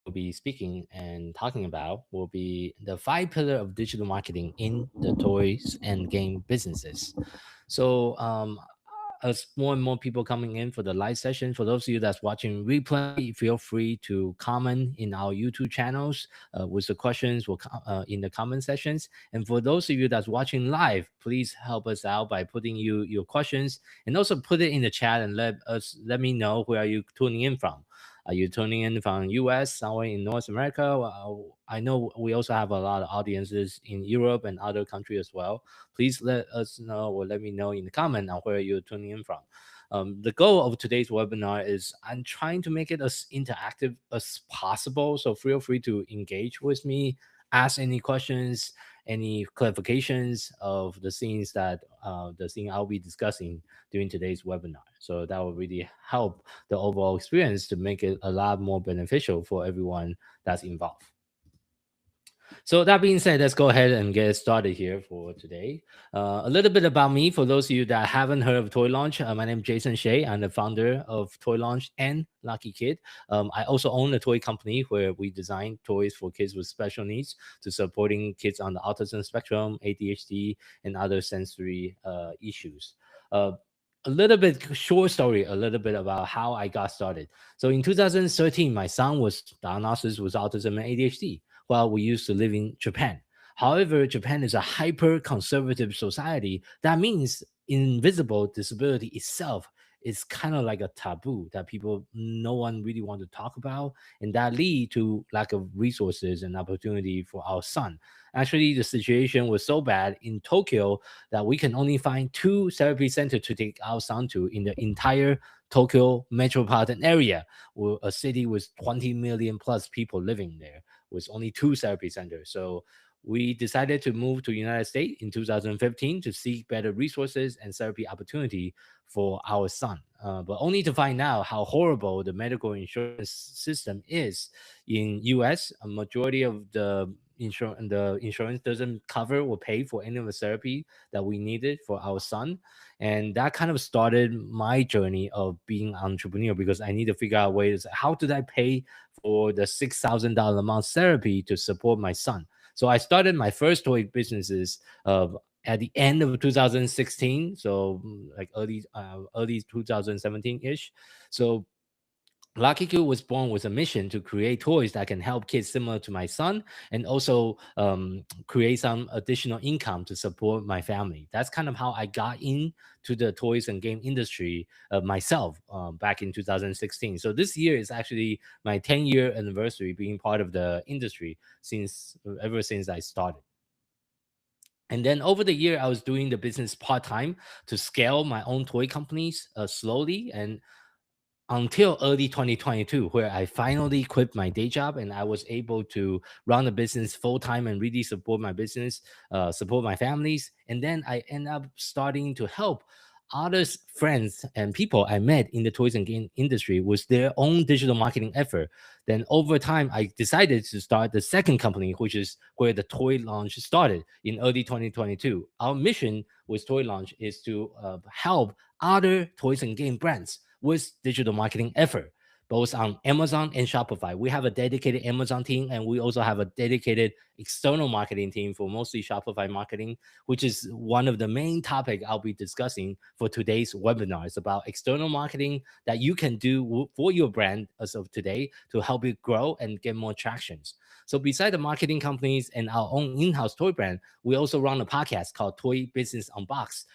will be speaking and talking about will be the five pillar of digital marketing in the toys and game businesses. So as more and more people coming in for the live session, for those of you that's watching replay, feel free to comment in our YouTube channels with the questions in the comment sections. And for those of you that's watching live, please help us out by putting your questions and also put it in the chat and let me know where are you tuning in from. Are you tuning in from US, somewhere in North America? Well, I know we also have a lot of audiences in Europe and other countries as well. Please let us know or let me know in the comment on where you're tuning in from. The goal of today's webinar is I'm trying to make it as interactive as possible. So feel free to engage with me, ask any questions, any clarifications of the things that the thing I'll be discussing during today's webinar. So that will really help the overall experience to make it a lot more beneficial for everyone that's involved. So that being said, let's go ahead and get started here for today. A little bit about me for those of you that haven't heard of Toy Launch. My name is Jason Shea. I'm the founder of Toy Launch and Lucky Kid. I also own a toy company where we design toys for kids with special needs to supporting kids on the autism spectrum, ADHD, and other sensory issues. A little bit short story, a little bit about how I got started. So in 2013, my son was diagnosed with autism and ADHD while we used to live in Japan. However, Japan is a hyper conservative society. That means invisible disability itself is kind of like a taboo that no one really want to talk about, and that lead to lack of resources and opportunity for our son. Actually, the situation was so bad in Tokyo that we can only find two therapy centers to take our son to in the entire Tokyo metropolitan area, a city with 20 million plus people living there, with only two therapy centers. So we decided to move to the United States in 2015 to seek better resources and therapy opportunity for our son, but only to find out how horrible the medical insurance system is in US. A majority of the insurance doesn't cover or pay for any of the therapy that we needed for our son, and that kind of started my journey of being an entrepreneur because I need to figure out ways how did I pay for the $6,000 a month therapy to support my son. So I started my first toy businesses at the end of 2016, so like early 2017 ish. So Lucky Kid was born with a mission to create toys that can help kids similar to my son and also create some additional income to support my family. That's kind of how I got into the toys and game industry myself back in 2016. So this year is actually my 10-year anniversary being part of the industry since ever since I started. And then over the year, I was doing the business part time to scale my own toy companies slowly and until early 2022, where I finally quit my day job and I was able to run the business full time and really support my business, support my families. And then I end up starting to help others, friends, and people I met in the toys and game industry with their own digital marketing effort. Then over time, I decided to start the second company, which is where the Toy Launch started in early 2022. Our mission with Toy Launch is to help other toys and game brands with digital marketing effort, both on Amazon and Shopify. We have a dedicated Amazon team, and we also have a dedicated external marketing team for mostly Shopify marketing, which is one of the main topic I'll be discussing for today's webinar. It's about external marketing that you can do for your brand as of today to help you grow and get more tractions. So beside the marketing companies and our own in-house toy brand, we also run a podcast called Toy Business Unboxed,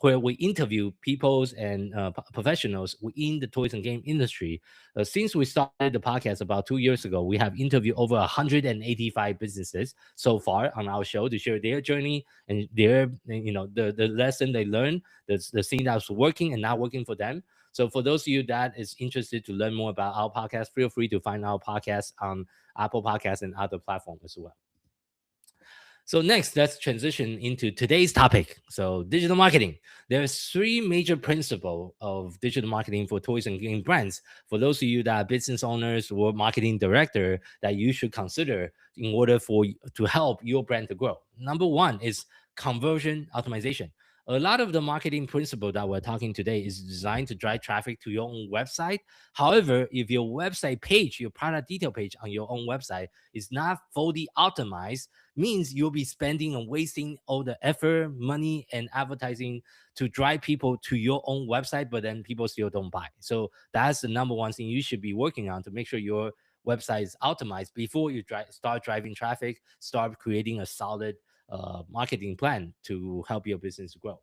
where we interview peoples and professionals within the toys and game industry. Since we started the podcast about 2 years ago, we have interviewed over 185 businesses so far on our show to share their journey and their, the lesson they learned, the thing that's working and not working for them. So for those of you that is interested to learn more about our podcast, feel free to find our podcast on Apple Podcasts and other platforms as well. So next, let's transition into today's topic. So digital marketing. There's three major principles of digital marketing for toys and game brands. For those of you that are business owners or marketing director, that you should consider in order to help your brand to grow. Number one is conversion optimization. A lot of the marketing principle that we're talking today is designed to drive traffic to your own website. However, if your website page, your product detail page on your own website is not fully optimized, means you'll be spending and wasting all the effort, money, and advertising to drive people to your own website, but then people still don't buy. So that's the number one thing you should be working on to make sure your website is optimized before you start driving traffic, start creating a solid marketing plan to help your business grow.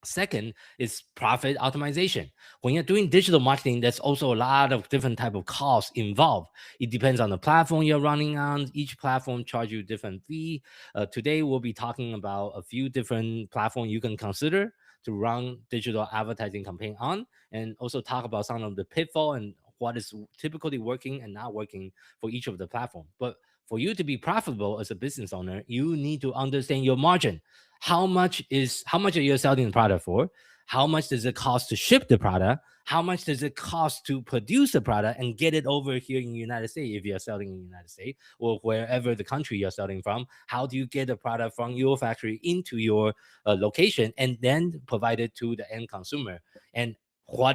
Second is profit optimization. When you're doing digital marketing, there's also a lot of different type of costs involved. It depends on the platform you're running on. Each platform charge you different fee. Today we'll be talking about a few different platforms you can consider to run digital advertising campaign on, and also talk about some of the pitfall and what is typically working and not working for each of the platform. But for you to be profitable as a business owner, you need to understand your margin. How much are you selling the product for? How much does it cost to ship the product? How much does it cost to produce the product and get it over here in the United States if you're selling in the United States or wherever the country you're selling from? How do you get the product from your factory into your location and then provide it to the end consumer? And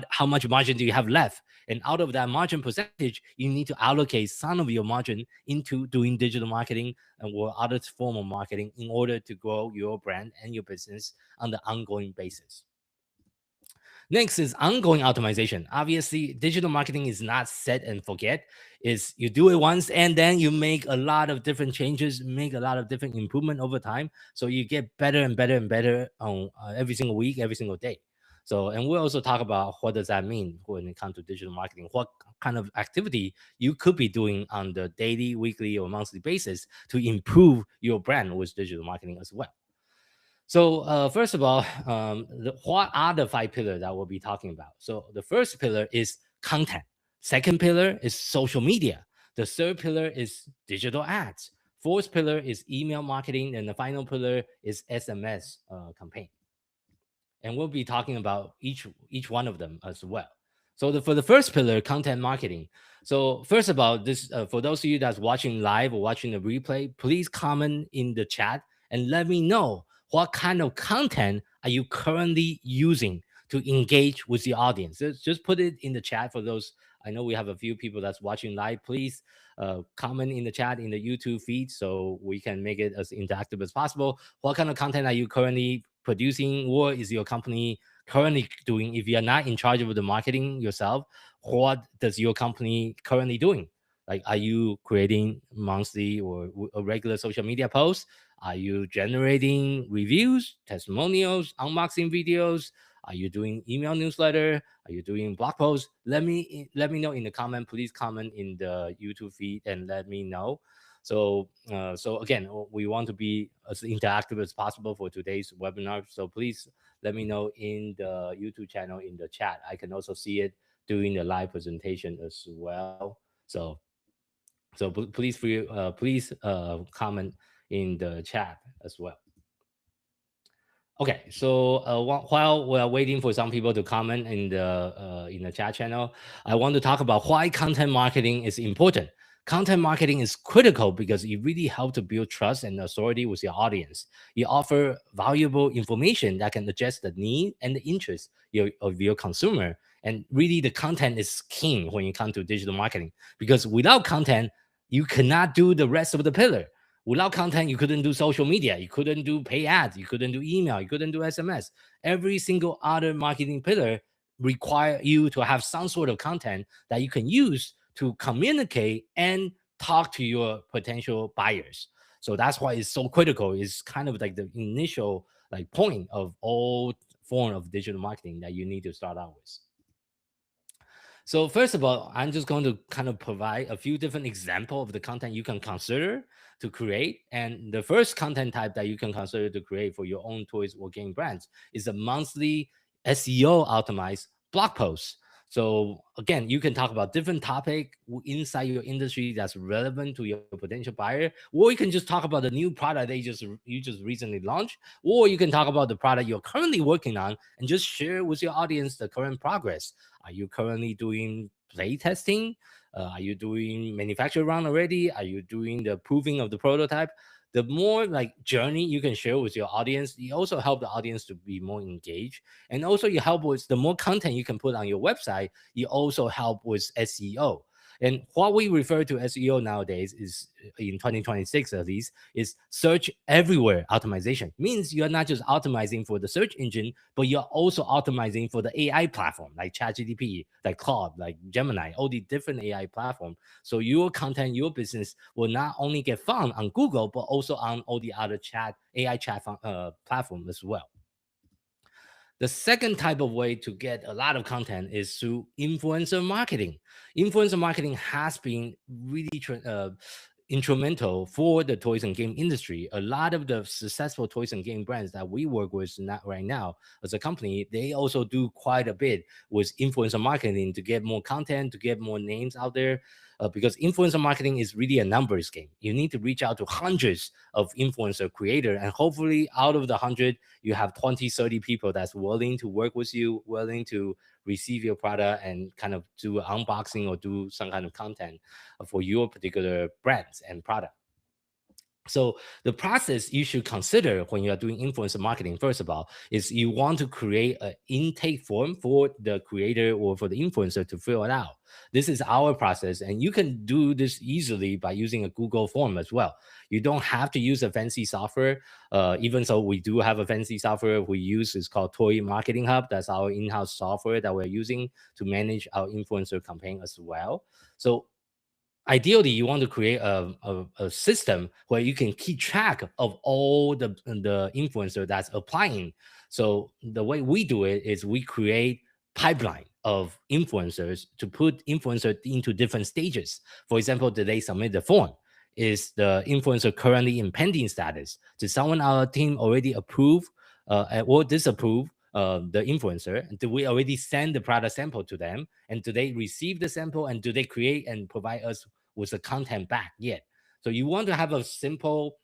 how much margin do you have left? And out of that margin percentage, you need to allocate some of your margin into doing digital marketing and or other form of marketing in order to grow your brand and your business on the ongoing basis. Next is ongoing optimization. Obviously, digital marketing is not set and forget. Is you do it once and then you make a lot of different changes, make a lot of different improvement over time. So you get better and better and better on every single week, every single day. So, and we'll also talk about what does that mean when it comes to digital marketing, what kind of activity you could be doing on the daily, weekly, or monthly basis to improve your brand with digital marketing as well. So, first of all, what are the five pillars that we'll be talking about? So, the first pillar is content. Second pillar is social media. The third pillar is digital ads. Fourth pillar is email marketing, and the final pillar is SMS campaign. And we'll be talking about each one of them as well. So, for the first pillar, content marketing. So, first of all, this for those of you that's watching live or watching the replay, please comment in the chat and let me know what kind of content are you currently using to engage with the audience. Just put it in the chat for those. I know we have a few people that's watching live. Please comment in the chat in the YouTube feed so we can make it as interactive as possible. What kind of content are you currently producing? What is your company currently doing? If you're not in charge of the marketing yourself, what does your company currently doing? Like, are you creating monthly or a regular social media posts? Are you generating reviews, testimonials, unboxing videos? Are you doing email newsletter? Are you doing blog posts? Let me know in the comment. Please comment in the YouTube feed and let me know. So again, we want to be as interactive as possible for today's webinar. So please let me know in the YouTube channel in the chat. I can also see it during the live presentation as well. So please comment in the chat as well. Okay, so while we're waiting for some people to comment in the chat channel, I want to talk about why content marketing is important. Content marketing is critical because it really helps to build trust and authority with your audience. You offer valuable information that can address the need and the interest of your consumer. And really, the content is king when it comes to digital marketing, because without content, you cannot do the rest of the pillar. Without content, you couldn't do social media, you couldn't do pay ads, you couldn't do email, you couldn't do SMS. Every single other marketing pillar require you to have some sort of content that you can use to communicate and talk to your potential buyers. So that's why it's so critical. It's kind of like the initial like point of all form of digital marketing that you need to start out with. So first of all, I'm just going to kind of provide a few different examples of the content you can consider to create. And the first content type that you can consider to create for your own toys or game brands is a monthly SEO optimized blog post. So again, you can talk about different topic inside your industry that's relevant to your potential buyer, or you can just talk about the new product you just recently launched, or you can talk about the product you're currently working on and just share with your audience the current progress. Are you currently doing play testing? Are you doing manufacture run already? Are you doing the proving of the prototype? the more like journey you can share with your audience, you also help the audience to be more engaged. And also you help with the more content you can put on your website, you also help with SEO. And what we refer to SEO nowadays is, in 2026 at least, is search everywhere optimization. Means you're not just optimizing for the search engine, but you're also optimizing for the AI platform like ChatGPT, like Claude, like Gemini, all the different AI platform. So your content, your business will not only get found on Google, but also on all the other chat AI chat platform as well. The second type of way to get a lot of content is through influencer marketing. Influencer marketing has been really instrumental for the toys and game industry. A lot of the successful toys and game brands that we work with right now as a company, they also do quite a bit with influencer marketing to get more content, to get more names out there. Because influencer marketing is really a numbers game. You need to reach out to hundreds of influencer creator, and hopefully out of the 100 you have 20, 30 people that's willing to work with you, willing to receive your product and kind of do unboxing or do some kind of content for your particular brands and product. So the process you should consider when you are doing influencer marketing, first of all, is you want to create an intake form for the creator or for the influencer to fill it out. This is our process, and you can do this easily by using a Google form as well. You don't have to use a fancy software. Even so, we do have a fancy software we use. It's called Toy Marketing Hub. That's our in-house software that we're using to manage our influencer campaign as well. So ideally you want to create a system where you can keep track of all the influencer that's applying. So the way we do it is we create pipeline of influencers to put influencer into different stages. For example, did they submit the form? Is the influencer currently in pending status? Did someone on our team already approve or disapprove the influencer? Do we already send the product sample to them? And do they receive the sample? And do they create and provide us with the content back yet? So you want to have a simple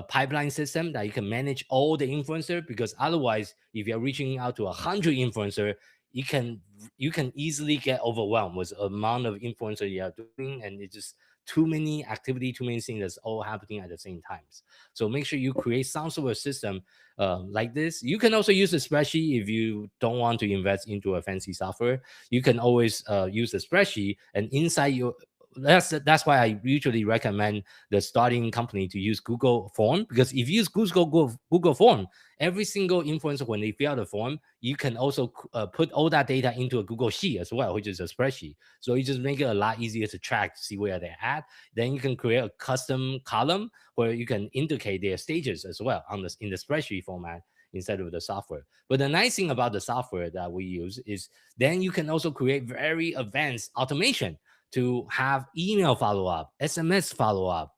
pipeline system that you can manage all the influencer, because otherwise, if you're reaching out to 100 influencer, you can you can easily get overwhelmed with the amount of influencer you are doing, and it's just too many activity, too many things that's all happening at the same times. So make sure you create some sort of system like this. You can also use a spreadsheet if you don't want to invest into a fancy software. You can always use a spreadsheet, and inside your that's why I usually recommend the starting company to use Google Form, because if you use Google Form, every single influencer when they fill out the form, you can also put all that data into a Google Sheet as well, which is a spreadsheet. So you just make it a lot easier to track to see where they're at. Then you can create a custom column where you can indicate their stages as well on this in the spreadsheet format instead of the software. But the nice thing about the software that we use is then you can also create very advanced automation to have email follow up, SMS follow up,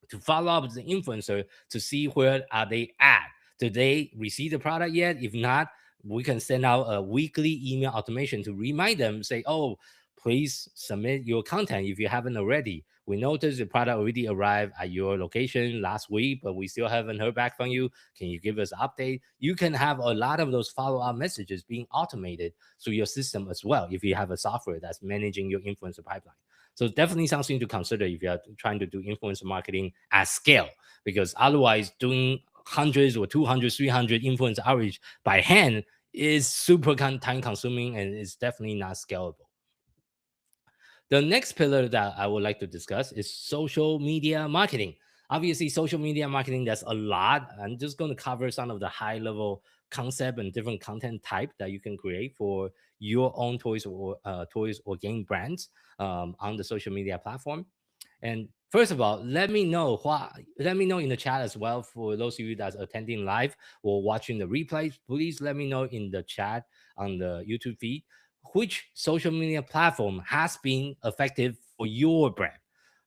to follow up the influencer to see where are they at. Did they receive the product yet? If not, we can send out a weekly email automation to remind them, say, oh, please submit your content if you haven't already. We noticed the product already arrived at your location last week, but we still haven't heard back from you. Can you give us an update? You can have a lot of those follow-up messages being automated through your system as well if you have a software that's managing your influencer pipeline. So definitely something to consider if you're trying to do influencer marketing at scale, because otherwise doing hundreds or 200, 300 influencer outreach by hand is super time consuming and it's definitely not scalable. The next pillar that I would like to discuss is social media marketing. Obviously, social media marketing, there's a lot. I'm just going to cover some of the high level concept and different content type that you can create for your own toys or game brands on the social media platform. And first of all, let me know in the chat as well, for those of you that's attending live or watching the replays. Please let me know in the chat on the YouTube feed which social media platform has been effective for your brand.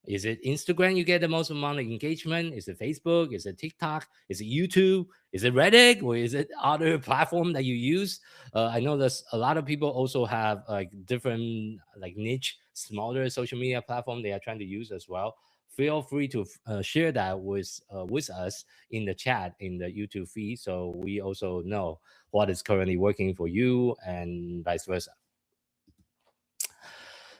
Is it Instagram you get the most amount of engagement? Is it Facebook? Is it TikTok? Is it YouTube? Is it Reddit? Or is it other platform that you use? I know there's a lot of people also have like different like niche, smaller social media platform they are trying to use as well. Feel free to share that with us in the chat in the YouTube feed, so we also know what is currently working for you and vice versa.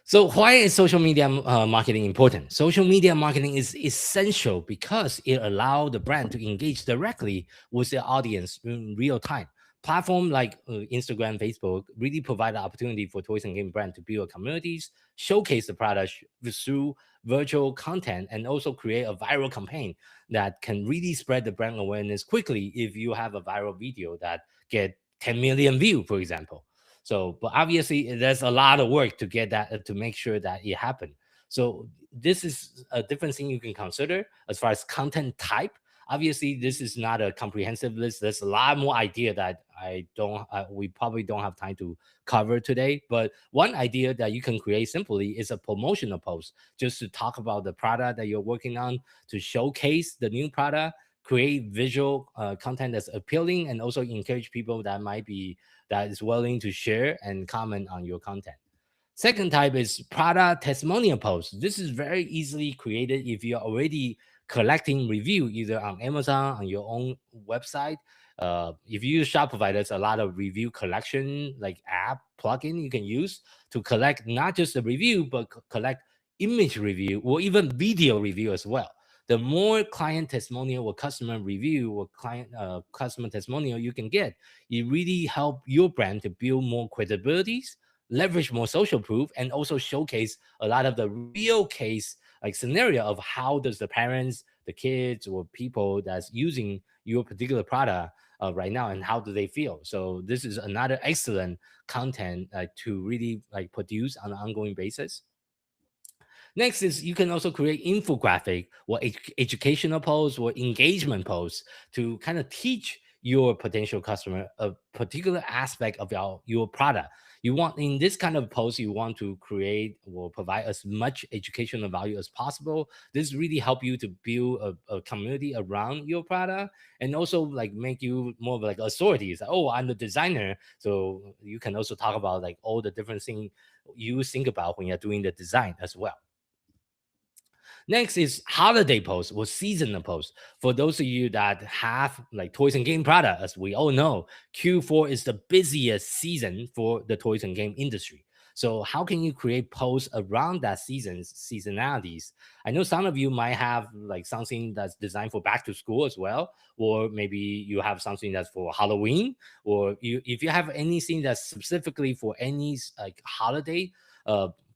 So why is social media marketing important? Social media marketing is essential because it allows the brand to engage directly with their audience in real time. Platform like Instagram, Facebook really provide an opportunity for toys and game brand to build communities, showcase the product through virtual content, and also create a viral campaign that can really spread the brand awareness quickly. If you have a viral video that get 10 million view, for example. So, but obviously, there's a lot of work to get that to make sure that it happen. So, this is a different thing you can consider as far as content type. Obviously, this is not a comprehensive list. There's a lot more idea that we probably don't have time to cover today. But one idea that you can create simply is a promotional post just to talk about the product that you're working on, to showcase the new product, create visual content that's appealing, and also encourage people that is willing to share and comment on your content. Second type is product testimonial posts. This is very easily created if you're already collecting review either on Amazon, on your own website. If you use Shopify, there's a lot of review collection like app plugin you can use to collect not just the review, but collect image review or even video review as well. The more client testimonial or customer review or client customer testimonial you can get, it really help your brand to build more credibilities, leverage more social proof, and also showcase a lot of the real case like scenario of how does the parents, the kids, or people that's using your particular product right now, and how do they feel. So this is another excellent content to really like produce on an ongoing basis. Next is you can also create infographic or educational posts or engagement posts to kind of teach your potential customer a particular aspect of your product. You want in this kind of post, you want to create or provide as much educational value as possible. This really help you to build a community around your product and also like make you more of like authorities. Like, oh, I'm the designer. So you can also talk about like all the different things you think about when you're doing the design as well. Next is holiday post or seasonal post. For those of you that have like toys and game product, as we all know, Q4 is the busiest season for the toys and game industry. So how can you create posts around that season's seasonalities? I know some of you might have like something that's designed for back to school as well, or maybe you have something that's for Halloween, or if you have anything that's specifically for any like holiday,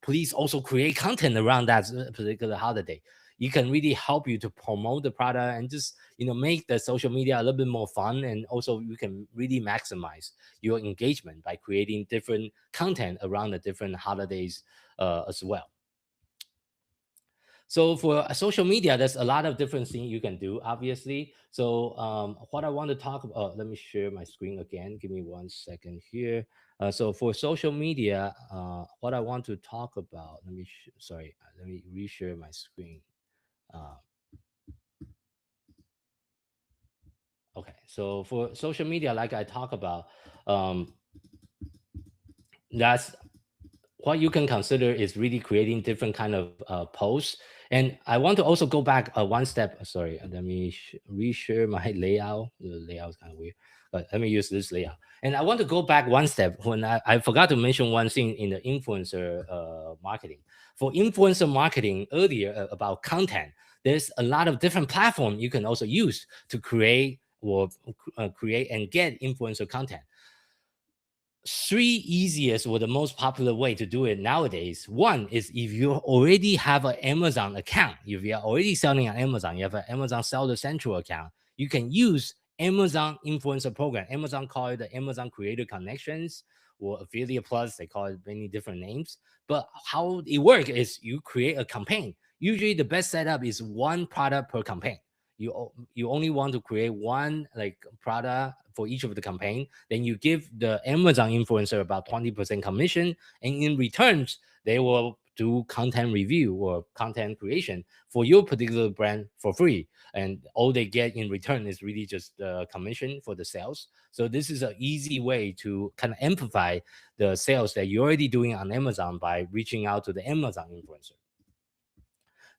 please also create content around that particular holiday. You can really help you to promote the product and just make the social media a little bit more fun, and also you can really maximize your engagement by creating different content around the different holidays as well. So for social media, there's a lot of different things you can do, obviously. So what I want to talk about, let me share my screen again. Give me 1 second here. So for social media, what I want to talk about, let me reshare my screen. Uh, okay, so for social media, like I talk about, um, that's what you can consider is really creating different kind of posts. And I want to also go back one step. Sorry, let me reshare my layout. The layout is kind of weird, but let me use this layout. And I want to go back one step when I forgot to mention one thing in the influencer marketing. For influencer marketing earlier about content, there's a lot of different platforms you can also use to create or create and get influencer content. Three easiest or the most popular way to do it nowadays. One is if you already have an Amazon account, if you're already selling on Amazon, you have an Amazon Seller Central account, you can use Amazon Influencer Program. Amazon call it the Amazon Creator Connections or Affiliate Plus. They call it many different names. But how it works is you create a campaign. Usually the best setup is one product per campaign. You only want to create one like product for each of the campaign, then you give the Amazon influencer about 20% commission, and in returns they will do content review or content creation for your particular brand for free, and all they get in return is really just the commission for the sales. So this is an easy way to kind of amplify the sales that you're already doing on Amazon by reaching out to the Amazon influencer.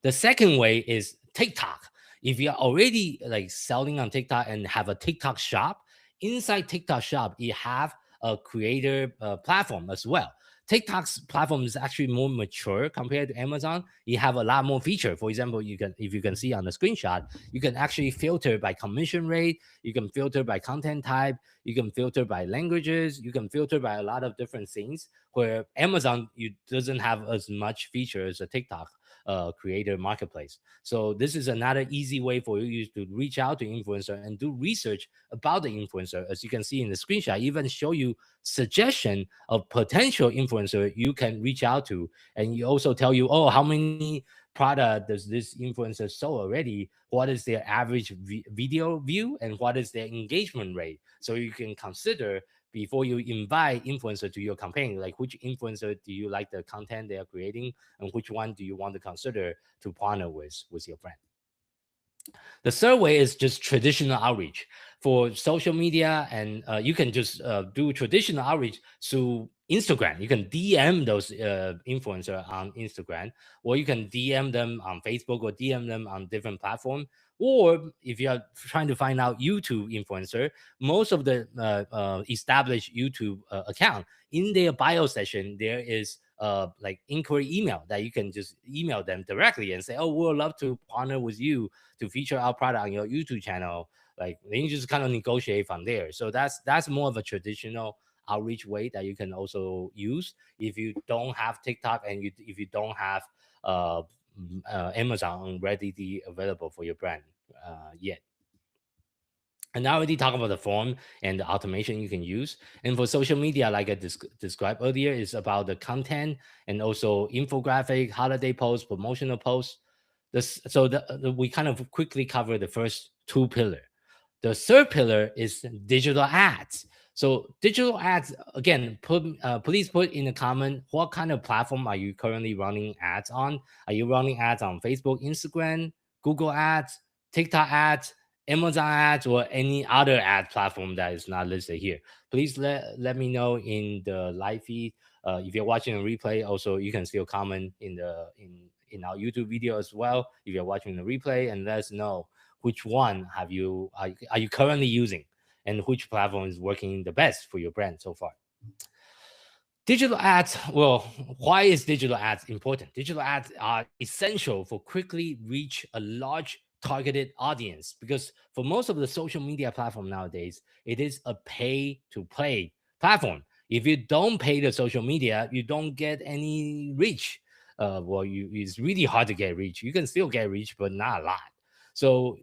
The second way is TikTok. If you're already like selling on TikTok and have a TikTok shop, inside TikTok shop, you have a creator platform as well. TikTok's platform is actually more mature compared to Amazon. You have a lot more feature. For example, if you can see on the screenshot, you can actually filter by commission rate, you can filter by content type, you can filter by languages, you can filter by a lot of different things. Where Amazon you doesn't have as much feature as a TikTok creator marketplace. So this is another easy way for you to reach out to influencer and do research about the influencer. As you can see in the screenshot, even show you suggestion of potential influencer you can reach out to, and you also tell you, oh, how many product does this influencer sell already, what is their average video view, and what is their engagement rate, so you can consider before you invite influencer to your campaign, like which influencer do you like the content they are creating, and which one do you want to consider to partner with your brand. The third way is just traditional outreach for social media, and you can just do traditional outreach through Instagram. You can DM those influencer on Instagram, or you can DM them on Facebook, or DM them on different platform. Or if you are trying to find out YouTube influencer, most of the established YouTube account, in their bio section, there is like inquiry email that you can just email them directly and say, oh, we'd love to partner with you to feature our product on your YouTube channel. Like, then you just kind of negotiate from there. So that's more of a traditional outreach way that you can also use if you don't have TikTok, and if you don't have uh, Amazon readily available for your brand yet. And I already talked about the form and the automation you can use. And for social media, like I described earlier, is about the content and also infographic, holiday posts, promotional posts. We kind of quickly cover the first two pillars. The third pillar is digital ads. So digital ads, again, please put in the comment what kind of platform are you currently running ads on. Are you running ads on Facebook, Instagram, Google Ads, TikTok ads, Amazon ads, or any other ad platform that is not listed here? Please let me know in the live feed. If you're watching a replay, also you can still comment in our YouTube video as well. If you're watching the replay, and let us know which one are you currently using, and which platform is working the best for your brand so far. Digital ads, well, why is digital ads important? Digital ads are essential for quickly reach a large targeted audience, because for most of the social media platform nowadays, it is a pay to play platform. If you don't pay the social media, you don't get any reach. It's really hard to get reach. You can still get reach, but not a lot. So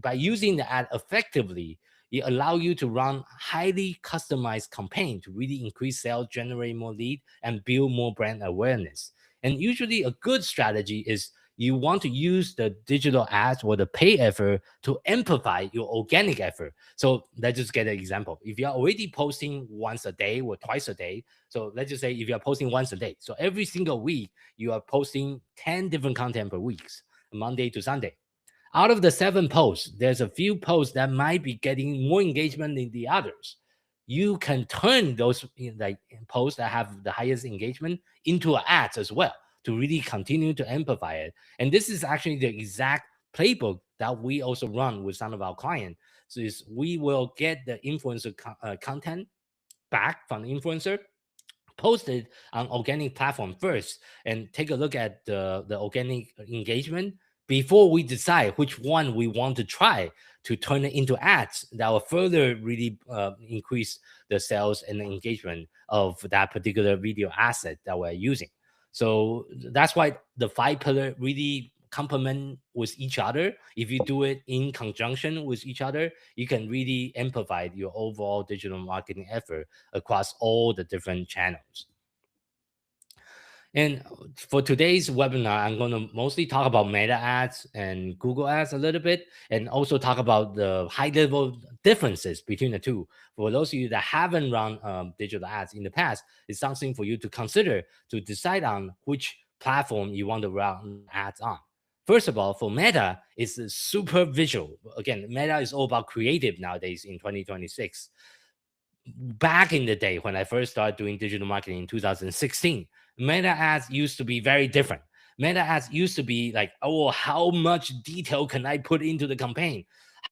by using the ad effectively, it allow you to run highly customized campaign to really increase sales, generate more lead, and build more brand awareness. And usually a good strategy is you want to use the digital ads or the pay effort to amplify your organic effort. So let's just get an example. If you're already posting once a day or twice a day, so let's just say if you're posting once a day, so every single week you are posting 10 different content per week, Monday to Sunday. Out of the 7 posts, there's a few posts that might be getting more engagement than the others. You can turn those posts that have the highest engagement into ads as well to really continue to amplify it. And this is actually the exact playbook that we also run with some of our clients. So we will get the influencer content back from the influencer, post it on organic platform first, and take a look at the organic engagement before we decide which one we want to try to turn it into ads that will further really increase the sales and the engagement of that particular video asset that we're using. So that's why the 5 pillar really complement with each other. If you do it in conjunction with each other, you can really amplify your overall digital marketing effort across all the different channels. And for today's webinar, I'm going to mostly talk about Meta ads and Google ads a little bit, and also talk about the high level differences between the two. For those of you that haven't run digital ads in the past, it's something for you to consider to decide on which platform you want to run ads on. First of all, for Meta, it's super visual. Again, Meta is all about creative nowadays in 2026. Back in the day when I first started doing digital marketing in 2016, Meta ads used to be very different. Meta ads used to be like, oh, how much detail can I put into the campaign?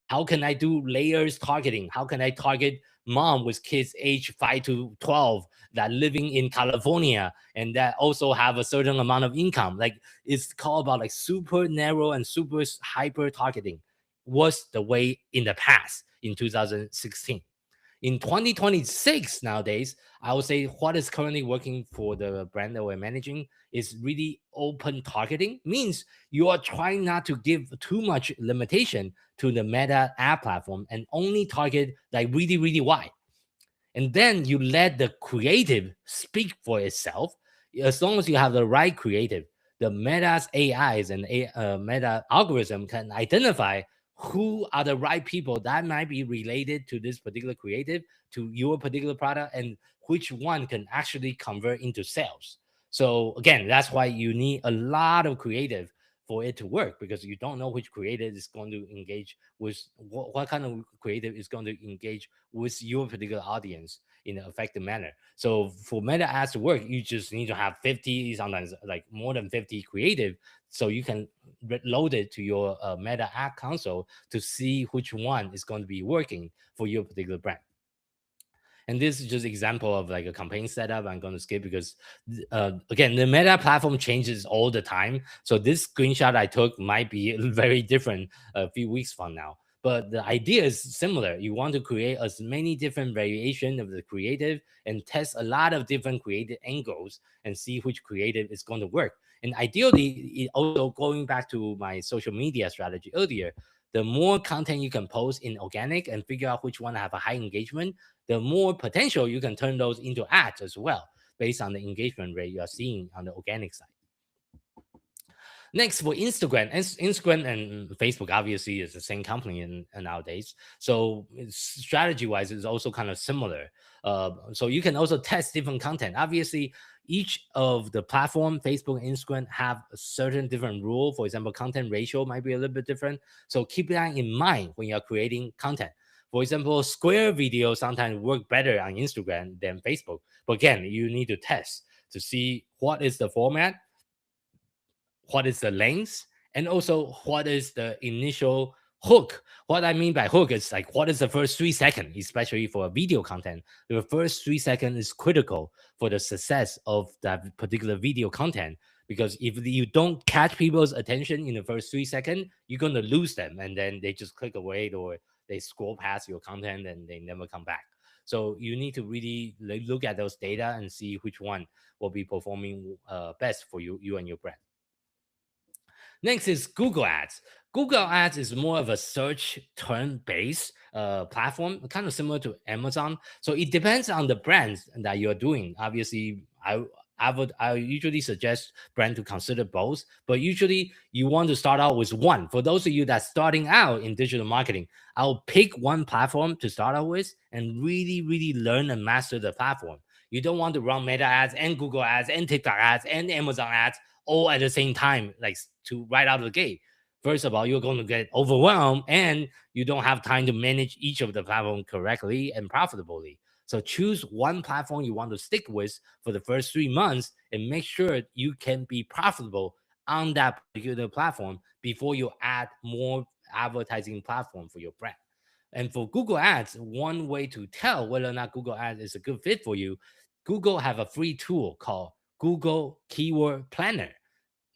How can I do layers targeting? How can I target mom with kids age 5 to 12 that living in California and that also have a certain amount of income? Like it's called about like super narrow and super hyper targeting was the way in the past in 2016. In 2026 nowadays, I would say what is currently working for the brand that we're managing is really open targeting. Means you are trying not to give too much limitation to the Meta app platform and only target like really, really wide. And then you let the creative speak for itself. As long as you have the right creative, the Meta's AIs and Meta algorithm can identify who are the right people that might be related to this particular creative, to your particular product, and which one can actually convert into sales. So again, that's why you need a lot of creative for it to work, because you don't know which creative is going to engage with what kind of creative is going to engage with your particular audience in an effective manner. So for Meta ads to work, you just need to have 50, sometimes like more than 50 creative, so you can load it to your Meta ad console to see which one is going to be working for your particular brand. And this is just example of like a campaign setup. I'm going to skip because again, the Meta platform changes all the time. So this screenshot I took might be very different a few weeks from now. But the idea is similar. You want to create as many different variation of the creative and test a lot of different creative angles and see which creative is going to work. And ideally, also going back to my social media strategy earlier, the more content you can post in organic and figure out which one have a high engagement, the more potential you can turn those into ads as well, based on the engagement rate you are seeing on the organic side. Next, for Instagram, Instagram and Facebook obviously is the same company nowadays. So strategy wise, it's also kind of similar. So you can also test different content. Obviously, each of the platform, Facebook and Instagram, have a certain different rule. For example, content ratio might be a little bit different. So keep that in mind when you're creating content. For example, square videos sometimes work better on Instagram than Facebook. But again, you need to test to see what is the format, what is the length, and also what is the initial hook. What I mean by hook is like what is the first 3 seconds, especially for video content. The first 3 seconds is critical for the success of that particular video content. Because if you don't catch people's attention in the first 3 seconds, you're gonna lose them, and then they just click away or they scroll past your content and they never come back. So you need to really look at those data and see which one will be performing best for you and your brand. Next is Google Ads. Google Ads is more of a search term based platform, kind of similar to Amazon. So it depends on the brands that you're doing. Obviously, I usually suggest brand to consider both, but usually you want to start out with one. For those of you that's starting out in digital marketing, I'll pick one platform to start out with and really, really learn and master the platform. You don't want to run Meta ads and Google ads and TikTok ads and Amazon ads all at the same time, like to right out of the gate. First of all, you're going to get overwhelmed and you don't have time to manage each of the platform correctly and profitably. So choose one platform you want to stick with for the first 3 months and make sure you can be profitable on that particular platform before you add more advertising platform for your brand. And for Google Ads, one way to tell whether or not Google Ads is a good fit for you, Google have a free tool called Google Keyword Planner.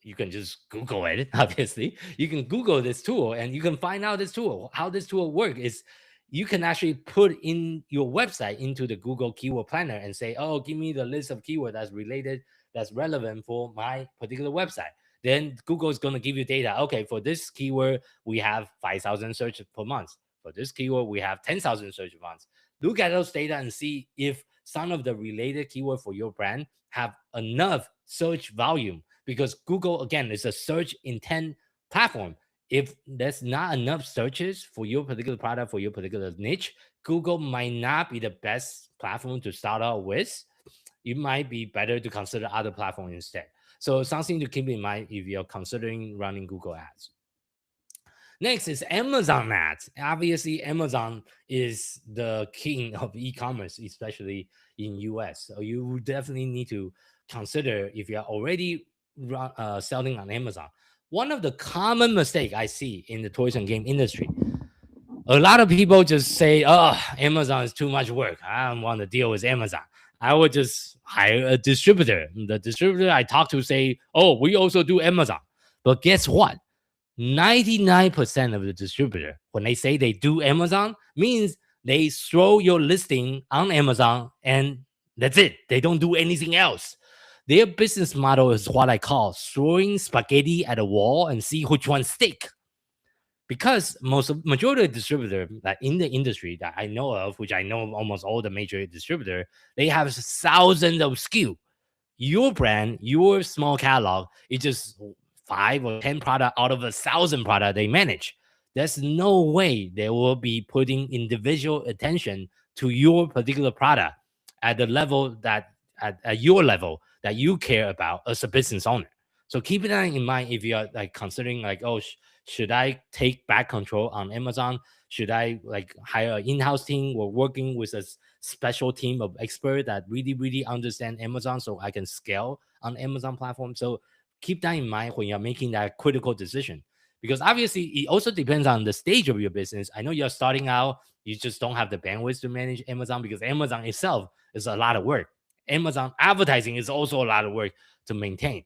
You can just Google it. Obviously, you can Google this tool and you can find out this tool. How this tool work is you can actually put in your website into the Google Keyword Planner and say, oh, give me the list of keyword that's related, that's relevant for my particular website. Then Google is going to give you data. Okay, for this keyword, we have 5,000 searches per month. For this keyword, we have 10,000 search months. Look at those data and see if some of the related keyword for your brand have enough search volume, because Google, again, is a search intent platform. If there's not enough searches for your particular product, for your particular niche, Google might not be the best platform to start out with. It might be better to consider other platforms instead. So something to keep in mind if you're considering running Google ads. Next is Amazon ads. Obviously, Amazon is the king of e-commerce, especially in US. So you definitely need to consider if you're already selling on Amazon. One of the common mistake I see in the toys and game industry, A lot of people just say, "Oh, Amazon is too much work. I don't want to deal with Amazon. I would just hire a distributor." The distributor I talk to say, "Oh, we also do Amazon." But guess what? 99% of the distributor, when they say they do Amazon, means they throw your listing on Amazon and that's it. They don't do anything else. Their business model is what I call throwing spaghetti at a wall and see which one stick. Because majority of distributor that in the industry that I know of, which I know almost all the major distributor, they have thousands of SKU. Your brand, your small catalog, it's just 5 or 10 product out of 1,000 product they manage. There's no way they will be putting individual attention to your particular product at the level that at your level that you care about as a business owner. So keep that in mind if you are like considering like, oh, should I take back control on Amazon? Should I like hire an in-house team or working with a special team of experts that really understand Amazon so I can scale on Amazon platform? So keep that in mind when you're making that critical decision. Because obviously it also depends on the stage of your business. I know you're starting out, you just don't have the bandwidth to manage Amazon because Amazon itself is a lot of work. Amazon advertising is also a lot of work to maintain.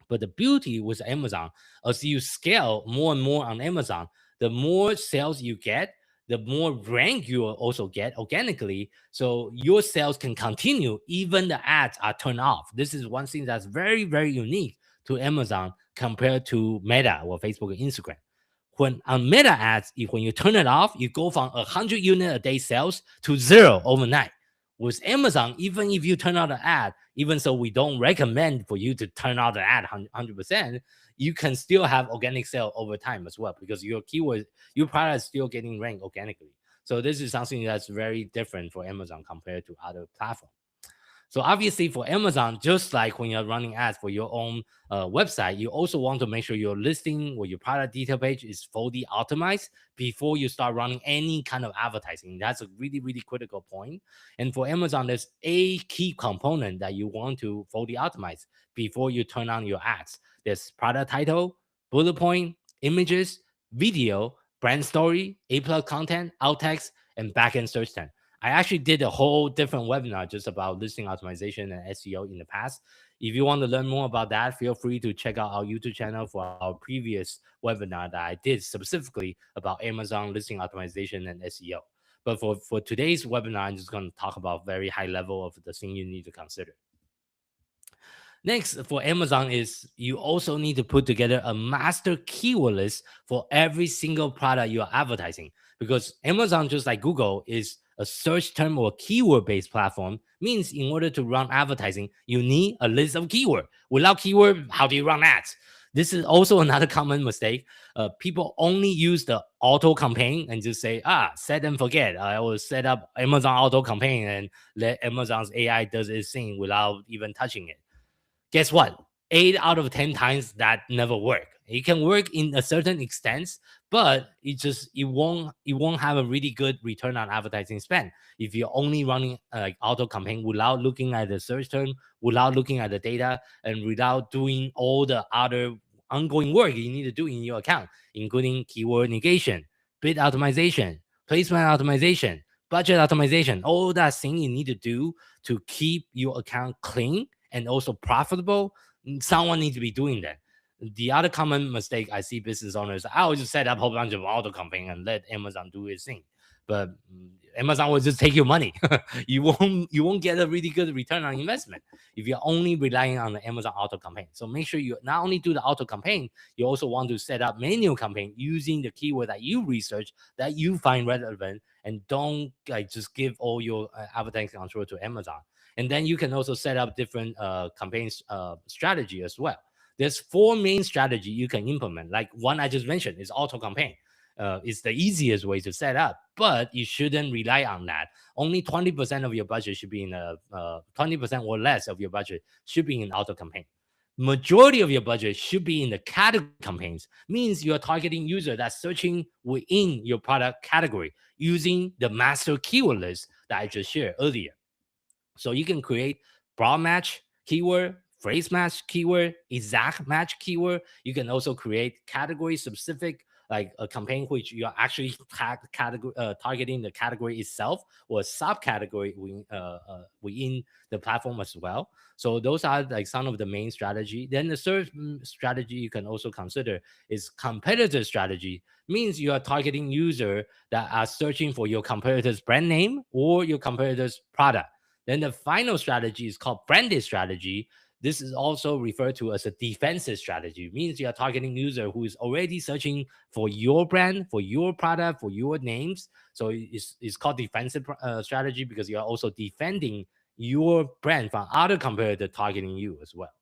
But the beauty with Amazon, as you scale more and more on Amazon, the more sales you get, the more rank you will also get organically. So your sales can continue even the ads are turned off. This is one thing that's very unique to Amazon compared to Meta or Facebook and Instagram. When on Meta ads, if when you turn it off, you go from 100 unit a day sales to zero overnight. With Amazon, even if you turn out an ad, even so we don't recommend for you to turn out the ad 100%, you can still have organic sale over time as well because your keyword, your product is still getting ranked organically. So this is something that's very different for Amazon compared to other platforms. So obviously for Amazon, just like when you're running ads for your own website, you also want to make sure your listing or your product detail page is fully optimized before you start running any kind of advertising. That's a really critical point. And for Amazon, there's a key component that you want to fully optimize before you turn on your ads. There's product title, bullet point, images, video, brand story, A plus content, alt text, and backend search term. I actually did a whole different webinar just about listing optimization and SEO in the past. If you want to learn more about that, feel free to check out our YouTube channel for our previous webinar that I did specifically about Amazon listing optimization and SEO. But for today's webinar, I'm just going to talk about very high level of the thing you need to consider. Next, for Amazon is you also need to put together a master keyword list for every single product you are advertising. Because Amazon, just like Google, is a search term or keyword based platform, means in order to run advertising, you need a list of keyword. Without keyword, how do you run ads? This is also another common mistake. People only use the auto campaign and just say, set and forget. I will set up Amazon auto campaign and let Amazon's AI does its thing without even touching it. Guess what? 8 out of 10 times that never work. It can work in a certain extent, but it won't have a really good return on advertising spend if you're only running like auto campaign without looking at the search term, without looking at the data, and without doing all the other ongoing work you need to do in your account, including keyword negation, bid optimization, placement optimization, budget optimization, all that thing you need to do to keep your account clean and also profitable. Someone needs to be doing that. The other common mistake I see business owners, I will just set up a whole bunch of auto campaign and let Amazon do its thing. But Amazon will just take your money. You won't get a really good return on investment if you're only relying on the Amazon auto campaign. So make sure you not only do the auto campaign, you also want to set up manual campaign using the keyword that you research that you find relevant, and don't like just give all your advertising control to Amazon. And then you can also set up different campaigns strategy as well. There's 4 main strategy you can implement. Like one I just mentioned is auto campaign. It's the easiest way to set up, but you shouldn't rely on that. Only 20% of your budget should be in a 20% or less of your budget should be in auto campaign. Majority of your budget should be in the category campaigns. Means you are targeting user that's searching within your product category using the master keyword list that I just shared earlier. So you can create broad match keyword, phrase match keyword, exact match keyword. You can also create category specific like a campaign which you are actually targeting the category itself or a subcategory within the platform as well. So those are like some of the main strategy. Then the third strategy you can also consider is competitor strategy. Means you are targeting user that are searching for your competitor's brand name or your competitor's product. Then the final strategy is called branded strategy. This is also referred to as a defensive strategy. It means you are targeting user who is already searching for your brand, for your product, for your names. So it's called defensive strategy because you are also defending your brand from other competitor targeting you as well.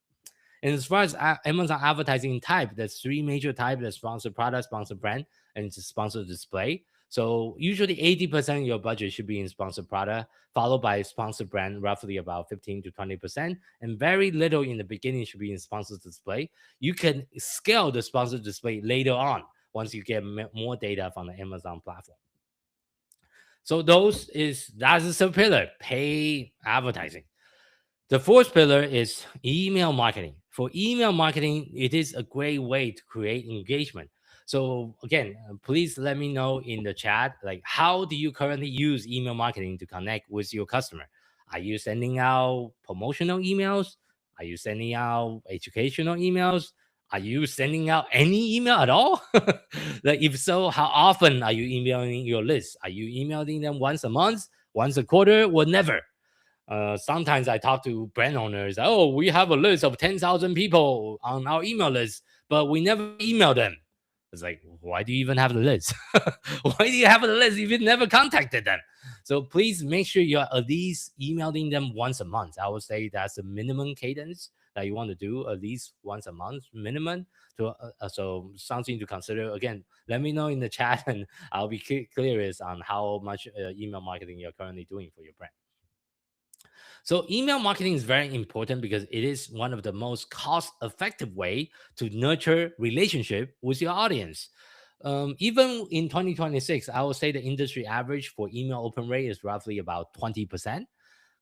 And as far as Amazon advertising type, there's three major types: the sponsored product, sponsored brand, and it's a sponsored display. So usually 80% of your budget should be in sponsored product, followed by sponsored brand, roughly about 15 to 20%, and very little in the beginning should be in sponsored display. You can scale the sponsored display later on once you get more data from the Amazon platform. So that's the third pillar, pay advertising. The fourth pillar is email marketing. For email marketing, it is a great way to create engagement. So again, please let me know in the chat, like how do you currently use email marketing to connect with your customer? Are you sending out promotional emails? Are you sending out educational emails? Are you sending out any email at all? Like if so, how often are you emailing your list? Are you emailing them once a month, once a quarter, or never? Sometimes I talk to brand owners. Oh, we have a list of 10,000 people on our email list, but we never email them. It's like, why do you even have the list? Why do you have the list if you never contacted them? So please make sure you're at least emailing them once a month. I would say that's the minimum cadence that you want to do, at least once a month minimum. So something to consider. Again, let me know in the chat, and I'll be curious on how much email marketing you're currently doing for your brand. So email marketing is very important because it is one of the most cost-effective way to nurture relationship with your audience. Even in 2026, I would say the industry average for email open rate is roughly about 20%.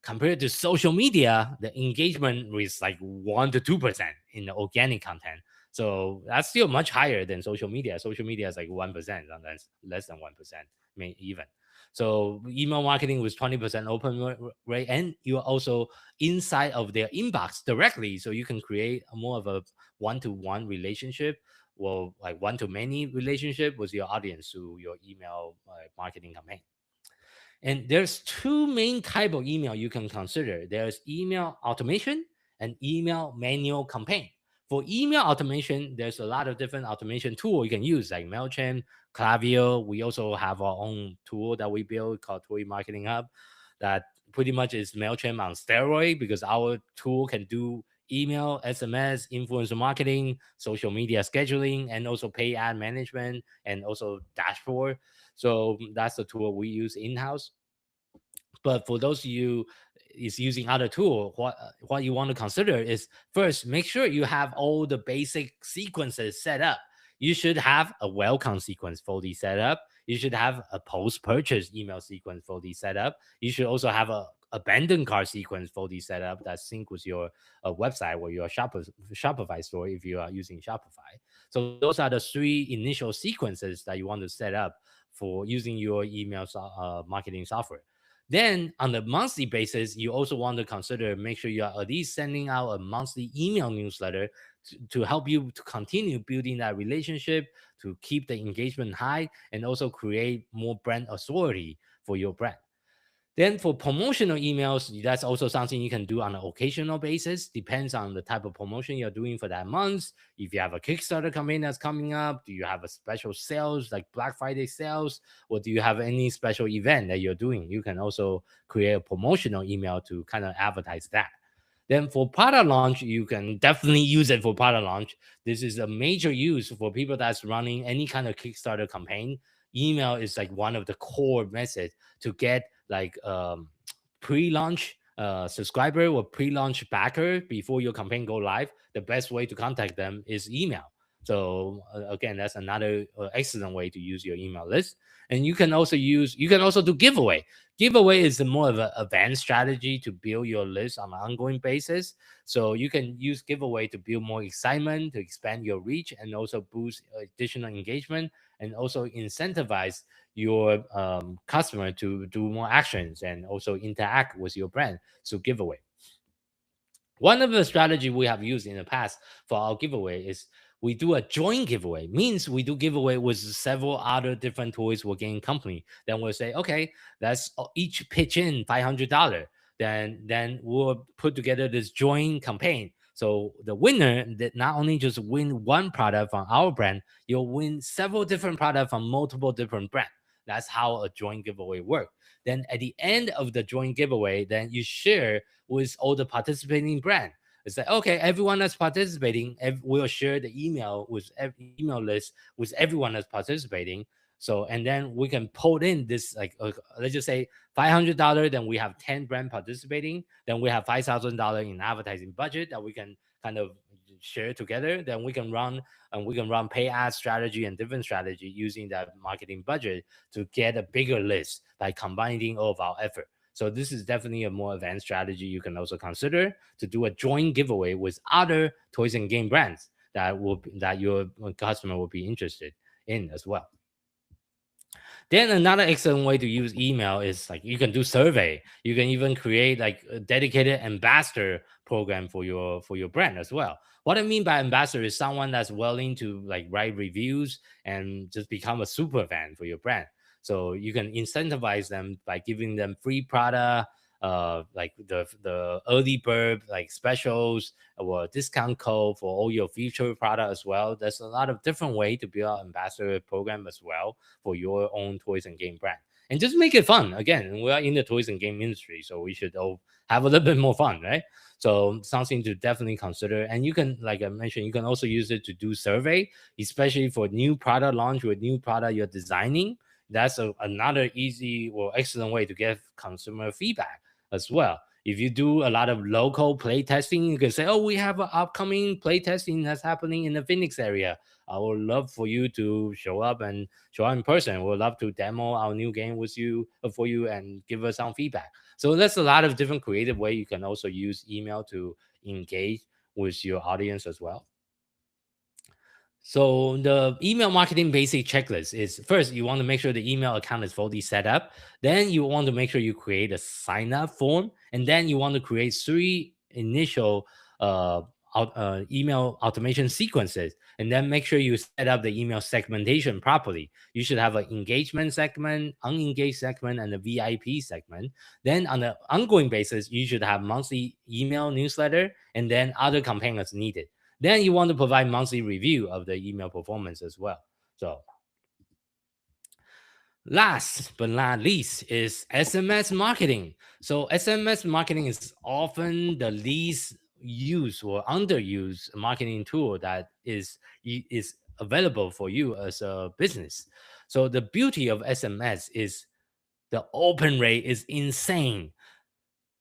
Compared to social media, the engagement is like 1 to 2% in the organic content. So that's still much higher than social media. Social media is like 1%, sometimes less than 1%, may even. So email marketing was 20% open rate, and you're also inside of their inbox directly. So you can create more of a one-to-one relationship, well, like one-to-many relationship with your audience through your email marketing campaign. And there's two main type of email you can consider. There's email automation and email manual campaign. For email automation, there's a lot of different automation tool you can use, like MailChimp, Klaviyo. We also have our own tool that we built called Toy Marketing Hub that pretty much is MailChimp on steroid because our tool can do email, SMS, influencer marketing, social media scheduling, and also pay ad management and also dashboard. So that's the tool we use in-house. But for those of you is using other tool, what you want to consider is first make sure you have all the basic sequences set up. You should have a welcome sequence for the setup. You should have a post-purchase email sequence for the setup. You should also have a abandoned cart sequence for the setup that sync with your website or your Shopify store if you are using Shopify. So those are the three initial sequences that you want to set up for using your email marketing software. Then on the monthly basis, you also want to consider make sure you are at least sending out a monthly email newsletter to help you to continue building that relationship, to keep the engagement high, and also create more brand authority for your brand. Then for promotional emails, that's also something you can do on an occasional basis. Depends on the type of promotion you're doing for that month. If you have a Kickstarter campaign that's coming up, do you have a special sales like Black Friday sales, or do you have any special event that you're doing? You can also create a promotional email to kind of advertise that. Then for product launch, you can definitely use it for product launch. This is a major use for people that's running any kind of Kickstarter campaign. Email is like one of the core methods to get like pre-launch subscriber or pre-launch backer before your campaign go live. The best way to contact them is email. So again, that's another excellent way to use your email list. And you can also do giveaway. Giveaway is a more of an advanced strategy to build your list on an ongoing basis. So you can use giveaway to build more excitement, to expand your reach, and also boost additional engagement, and also incentivize your customer to do more actions and also interact with your brand. So giveaway. One of the strategy we have used in the past for our giveaway is we do a joint giveaway. Means we do giveaway with several other different toys or game company. Then we'll say, okay, let's each pitch in $500. Then we'll put together this joint campaign. So the winner that not only just win one product from our brand, you'll win several different products from multiple different brands. That's how a joint giveaway works. Then at the end of the joint giveaway, then you share with all the participating brand. It's like, okay, everyone that's participating, we'll share the email with email list with everyone that's participating. So, and then we can pull in this, like, let's just say $500. Then we have 10 brand participating. Then we have $5,000 in advertising budget that we can kind of share together. Then we can run pay ad strategy and different strategy using that marketing budget to get a bigger list by combining all of our effort. So this is definitely a more advanced strategy you can also consider to do a joint giveaway with other toys and game brands that your customer will be interested in as well. Then another excellent way to use email is like you can do survey. You can even create like a dedicated ambassador program for your brand as well. What I mean by ambassador is someone that's willing to like write reviews and just become a super fan for your brand. So you can incentivize them by giving them free product, like the early bird like specials or discount code for all your future product as well. There's a lot of different way to build an ambassador program as well for your own toys and game brand. And just make it fun. Again, we are in the toys and game industry, so we should all have a little bit more fun, right? So something to definitely consider. And you can, like I mentioned, you can also use it to do survey, especially for new product launch with new product you're designing. That's another easy or excellent way to get consumer feedback as well. If you do a lot of local play testing, you can say, "Oh, we have an upcoming play testing that's happening in the Phoenix area. I would love for you to show up in person. We'd love to demo our new game with you for you and give us some feedback." So there's a lot of different creative way you can also use email to engage with your audience as well. So the email marketing basic checklist is first you want to make sure the email account is fully set up. Then you want to make sure you create a sign up form, and then you want to create three initial uh, email automation sequences, and then make sure you set up the email segmentation properly. You should have an engagement segment, unengaged segment, and a VIP segment. Then on an ongoing basis, you should have monthly email newsletter and then other campaigns needed. Then you want to provide monthly review of the email performance as well. So last but not least is SMS marketing. So SMS marketing is often the least used or underused marketing tool that is available for you as a business. So the beauty of SMS is the open rate is insane.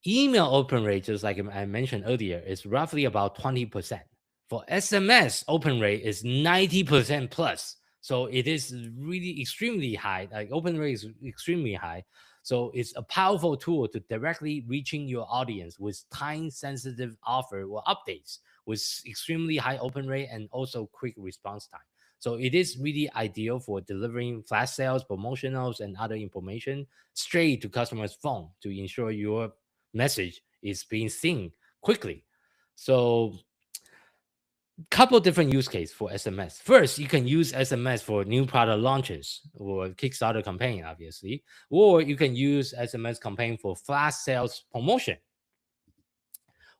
Email open rate, just like I mentioned earlier, is roughly about 20%. For SMS, open rate is 90% plus. So it is really extremely high. Like open rate is extremely high. So it's a powerful tool to directly reaching your audience with time sensitive offer or updates with extremely high open rate and also quick response time. So it is really ideal for delivering flash sales, promotionals, and other information straight to customers' phone to ensure your message is being seen quickly. So couple different use case for SMS. First, you can use SMS for new product launches or Kickstarter campaign, obviously, or you can use SMS campaign for flash sales promotion,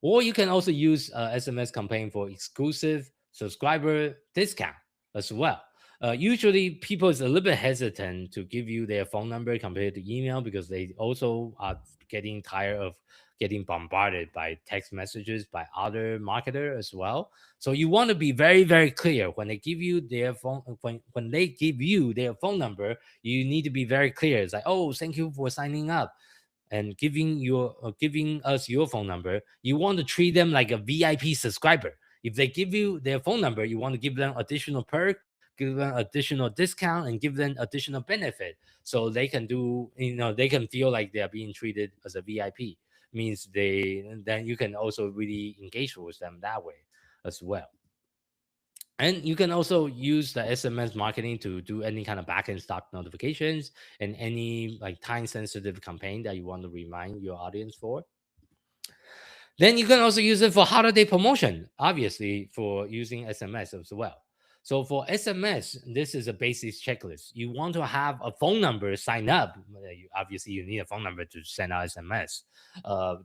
or you can also use SMS campaign for exclusive subscriber discount as well. Usually, people is a little bit hesitant to give you their phone number compared to email because they also are getting tired of getting bombarded by text messages by other marketer as well. So you want to be very, very clear when they give you their phone. When they give you their phone number, you need to be very clear. It's like, oh, thank you for signing up and giving us your phone number. You want to treat them like a VIP subscriber. If they give you their phone number, you want to give them additional perk, give them additional discount, and give them additional benefit, so they can do, they can feel like they are being treated as a VIP. Means then you can also really engage with them that way as well. And you can also use the SMS marketing to do any kind of backend stock notifications and any like time sensitive campaign that you want to remind your audience for. Then you can also use it for holiday promotion, obviously, for using SMS as well. So for SMS, this is a basic checklist. You want to have a phone number sign up. Obviously, you need a phone number to send out SMS.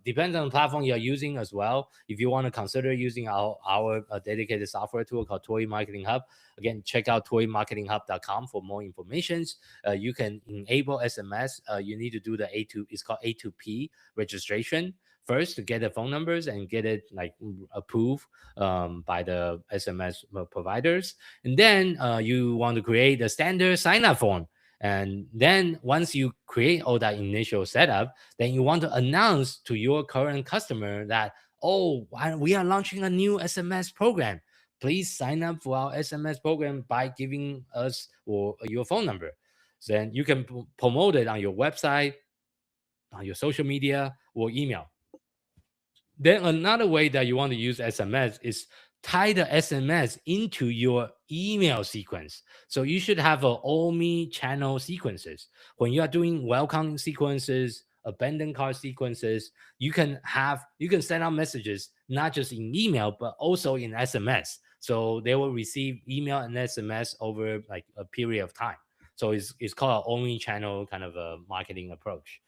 Depends on the platform you're using as well. If you want to consider using our dedicated software tool called Toy Marketing Hub, again, check out toymarketinghub.com for more information. You can enable SMS. You need to do the A2, it's called A2P registration first to get the phone numbers and get it like approved by the SMS providers. And then you want to create a standard sign up form. And then once you create all that initial setup, then you want to announce to your current customer that, oh, we are launching a new SMS program. Please sign up for our SMS program by giving us or your phone number. So then you can promote it on your website, on your social media, or email. Then another way that you want to use SMS is tie the SMS into your email sequence. So you should have a OMI channel sequences. When you are doing welcome sequences, abandoned cart sequences, you can send out messages not just in email but also in SMS. So they will receive email and SMS over like a period of time. So it's called an OMI channel kind of a marketing approach.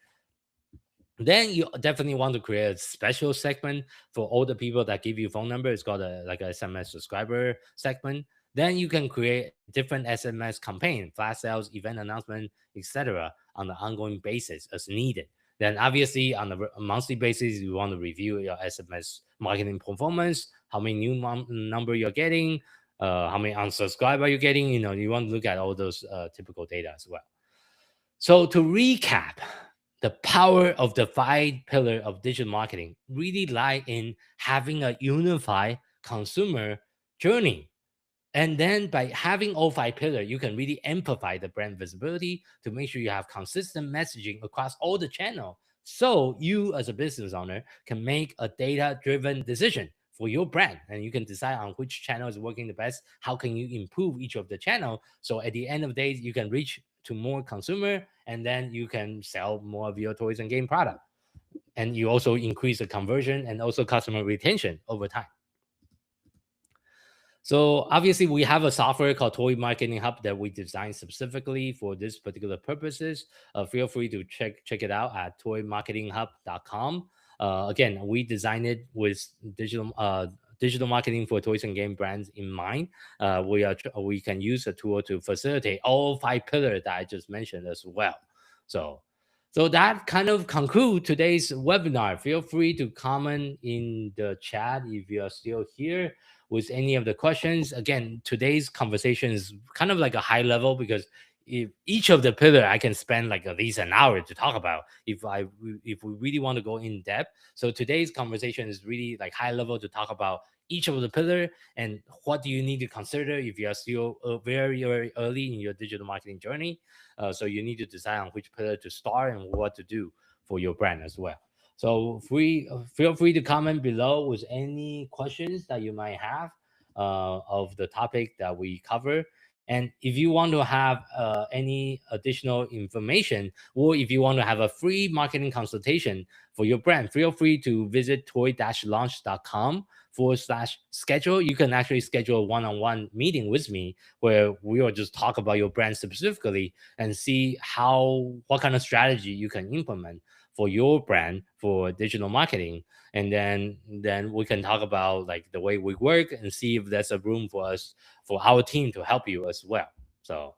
Then you definitely want to create a special segment for all the people that give you phone number. It's called like a SMS subscriber segment. Then you can create different SMS campaign, flash sales, event announcement, etc. on an ongoing basis as needed. Then obviously on a monthly basis, you want to review your SMS marketing performance, how many new number you're getting, how many unsubscriber you're getting. You want to look at all those typical data as well. So to recap, the power of the five pillar of digital marketing really lie in having a unified consumer journey. And then by having all five pillars, you can really amplify the brand visibility to make sure you have consistent messaging across all the channel. So you as a business owner can make a data-driven decision for your brand, and you can decide on which channel is working the best. How can you improve each of the channel? So at the end of the day, you can reach to more consumer, and then you can sell more of your toys and game product. And you also increase the conversion and also customer retention over time. So obviously we have a software called Toy Marketing Hub that we designed specifically for this particular purposes. Feel free to check it out at toymarketinghub.com. Again, we designed it with digital marketing for toys and game brands in mind. We can use a tool to facilitate all five pillars that I just mentioned as well. So that kind of conclude today's webinar. Feel free to comment in the chat if you are still here with any of the questions. Again, today's conversation is kind of like a high level because if each of the pillar I can spend like at least an hour to talk about if we really want to go in depth. So today's conversation is really like high level to talk about each of the pillar and what do you need to consider if you are still very, very early in your digital marketing journey. So you need to decide on which pillar to start and what to do for your brand as well. So feel free to comment below with any questions that you might have of the topic that we cover. And if you want to have any additional information, or if you want to have a free marketing consultation for your brand, feel free to visit toy-launch.com/schedule. You can actually schedule a one-on-one meeting with me where we will just talk about your brand specifically and see what kind of strategy you can implement for your brand for digital marketing. And then we can talk about like the way we work and see if there's a room for us, for our team to help you as well. So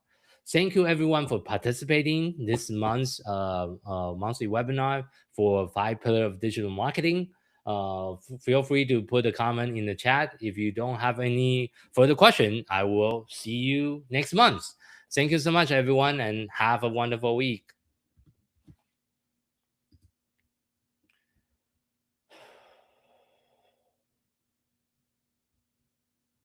thank you everyone for participating this month's monthly webinar for 5 pillar of digital marketing. Feel free to put a comment in the chat. If you don't have any further question, I will see you next month. Thank you so much everyone and have a wonderful week.